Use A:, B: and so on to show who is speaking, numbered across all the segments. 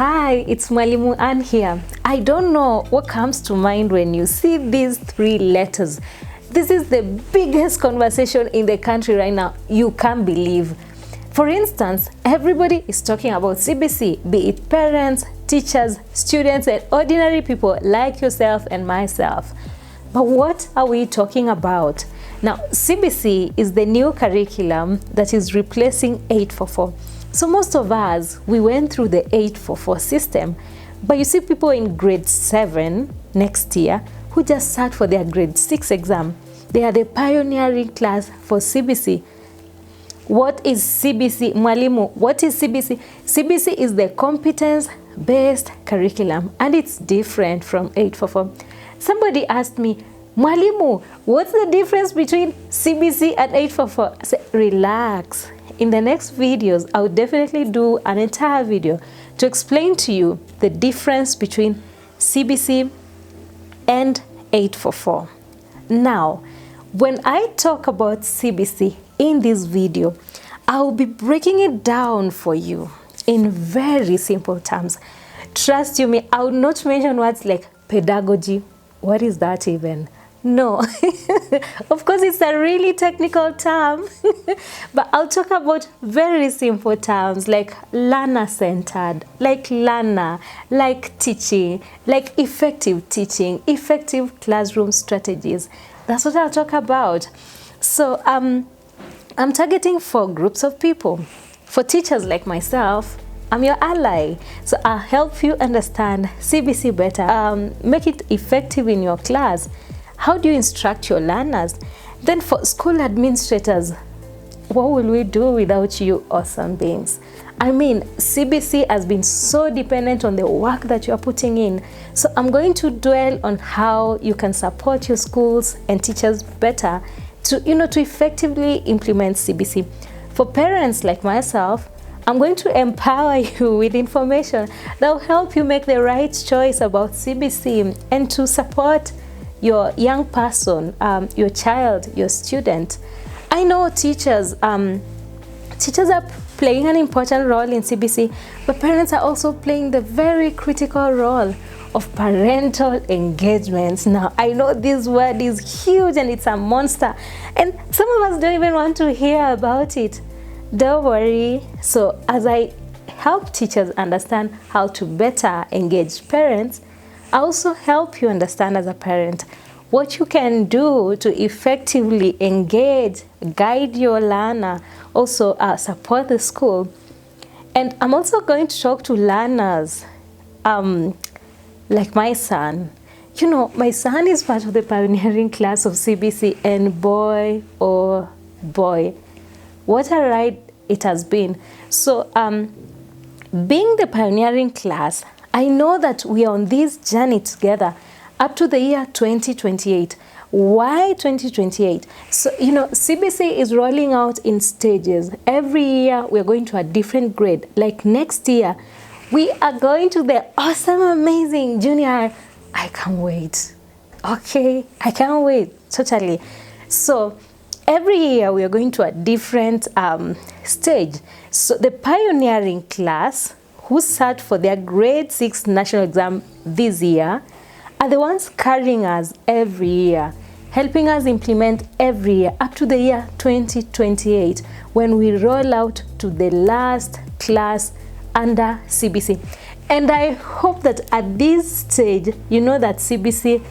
A: Hi, it's Mwalimu Ann here. I don't know what comes to mind when you see these three letters. This is the biggest conversation in the country right now. You can't believe. For instance, everybody is talking about CBC, be it parents, teachers, students, and ordinary people like yourself and myself. But what are we talking about? Now, CBC is the new curriculum that is replacing 844. So most of us, we went through the 844 system, but you see people in grade 7 next year who just sat for their grade 6 exam. They are the pioneering class for CBC. What is CBC? Mwalimu, what is CBC? CBC is the competence-based curriculum, and it's different from 844. Somebody asked me, Mwalimu, what's the difference between CBC and 844? I said, relax. In the next videos, I'll definitely do an entire video to explain to you the difference between CBC and 844. Now, when I talk about CBC in this video, I'll be breaking it down for you in very simple terms. Trust you me, I will not mention words like pedagogy. What is that even? No, of course it's a really technical term, but I'll talk about very simple terms like learner-centered, like learner, like teaching, like effective teaching, effective classroom strategies. That's what I'll talk about. So I'm targeting 4 groups of people. For teachers like myself, I'm your ally, so I'll help you understand CBC better, make it effective in your class. How do you instruct your learners? Then for school administrators, what will we do without you awesome beings? I mean, CBC has been so dependent on the work that you are putting in. So I'm going to dwell on how you can support your schools and teachers better to effectively implement CBC. For parents like myself, I'm going to empower you with information that will help you make the right choice about CBC and to support your young person, your child, your student. I know teachers are playing an important role in CBC, but parents are also playing the very critical role of parental engagement. Now, I know this word is huge and it's a monster, and some of us don't even want to hear about it. Don't worry. So as I help teachers understand how to better engage parents, I also help you understand as a parent what you can do to effectively engage, guide your learner, also support the school. And I'm also going to talk to learners like my son. You know, my son is part of the pioneering class of CBC, and boy, oh boy, what a ride it has been. So being the pioneering class, I know that we are on this journey together up to the year 2028. Why 2028? So, CBC is rolling out in stages. Every year we're going to a different grade. Like next year, we are going to the awesome, amazing junior high. I can't wait. Okay, I can't wait, totally. So every year we are going to a different stage. So the pioneering class who sat for their grade 6 national exam this year are the ones carrying us every year, helping us implement every year up to the year 2028 when we roll out to the last class under CBC. And I hope that at this stage, you know that CBC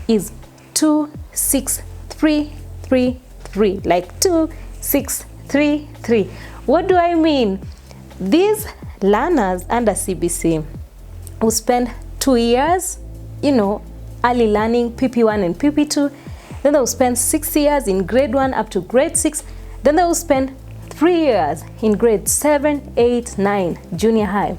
A: is 26333, like 2633. What do I mean? These learners under CBC will spend 2 years, early learning, PP1 and PP2. Then they will spend 6 years in grade 1 up to grade 6. Then they will spend 3 years in grade 7, 8, 9, junior high.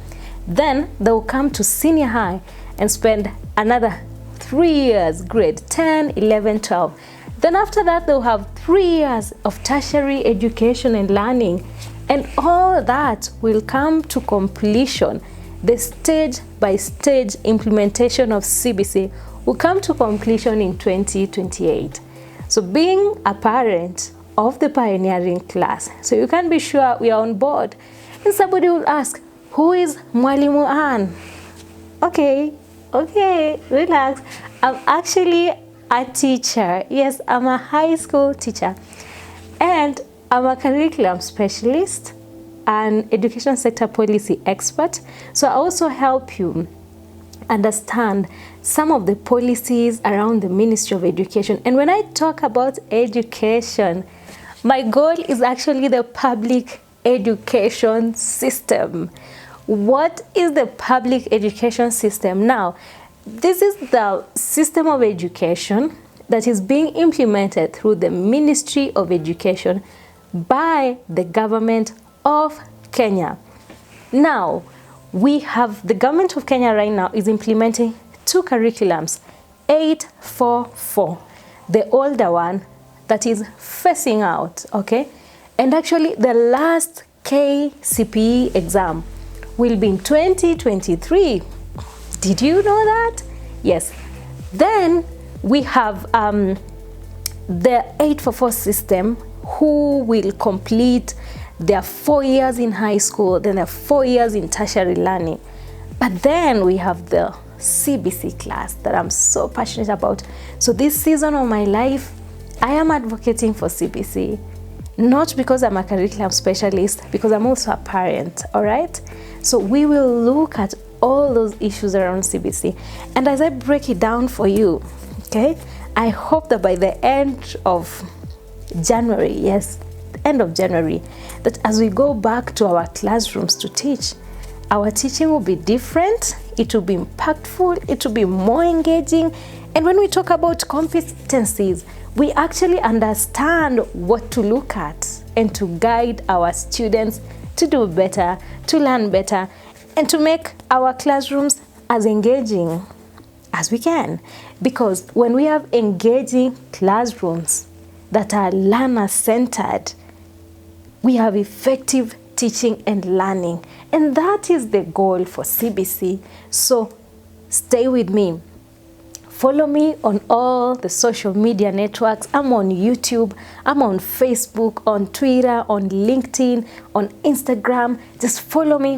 A: Then they will come to senior high and spend another 3 years, grade 10, 11, 12. Then after that, they'll have 3 years of tertiary education and learning. And all that will come to completion. The stage-by-stage implementation of CBC will come to completion in 2028. So being a parent of the pioneering class, so you can be sure we are on board. And somebody will ask, Who is Mwalimu Ann? Okay, relax. I'm actually a teacher. Yes, I'm a high school teacher. And I'm a curriculum specialist and education sector policy expert. So I also help you understand some of the policies around the Ministry of Education. And when I talk about education, my goal is actually the public education system. What is the public education system? Now, this is the system of education that is being implemented through the Ministry of Education by the government of Kenya. Now, we have the government of Kenya right now is implementing two curriculums, 844, the older one that is phasing out, okay? And actually the last KCPE exam will be in 2023. Did you know that? Yes. Then we have the 844 system, who will complete their 4 years in high school, then their 4 years in tertiary learning. But then we have the CBC class that I'm so passionate about. So this season of my life, I am advocating for CBC, not because I'm a curriculum specialist, because I'm also a parent, all right? So we will look at all those issues around CBC. And as I break it down for you, okay, I hope that by the end of January, yes, end of January, that as we go back to our classrooms to teach, our teaching will be different, it will be impactful, it will be more engaging. And when we talk about competencies, we actually understand what to look at and to guide our students to do better, to learn better, and to make our classrooms as engaging as we can. Because when we have engaging classrooms that are learner-centered, we have effective teaching and learning. And that is the goal for CBC. So stay with me. Follow me on all the social media networks. I'm on YouTube, I'm on Facebook, on Twitter, on LinkedIn, on Instagram. Just follow me.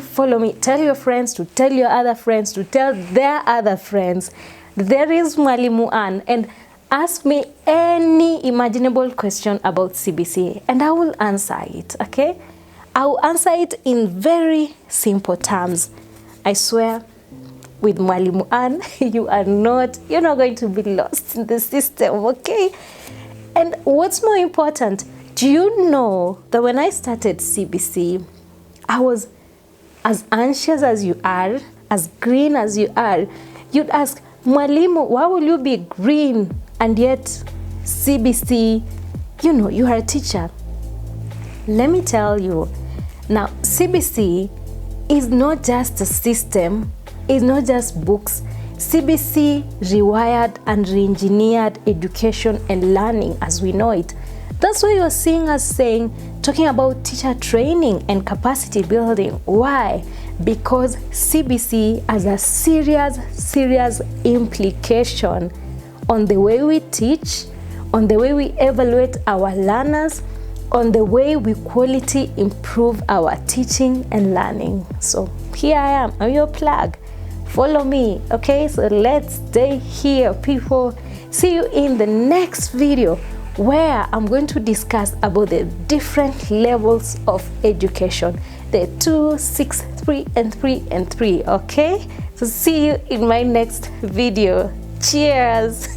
A: Tell your friends to tell your other friends to tell their other friends. There is Mwalimu Ann, and ask me any imaginable question about CBC and I will answer it, okay? I will answer it in very simple terms. I swear, with Mwalimu Ann, you're not going to be lost in the system, okay? And what's more important, do you know that when I started CBC, I was as anxious as you are, as green as you are. You'd ask, Mwalimu, why will you be green and yet CBC, you are a teacher? Let me tell you, now CBC is not just a system, it's not just books. CBC rewired and re-engineered education and learning as we know it. That's why you're seeing us talking about teacher training and capacity building. Why? Because CBC has a serious implication on the way we teach, on the way we evaluate our learners, on the way we quality improve our teaching and learning. So here I am, I'm your plug. Follow me, okay? So let's stay here, people. See you in the next video where I'm going to discuss about the different levels of education. The 2, 6, 3, and 3, and 3, okay? So see you in my next video. Cheers!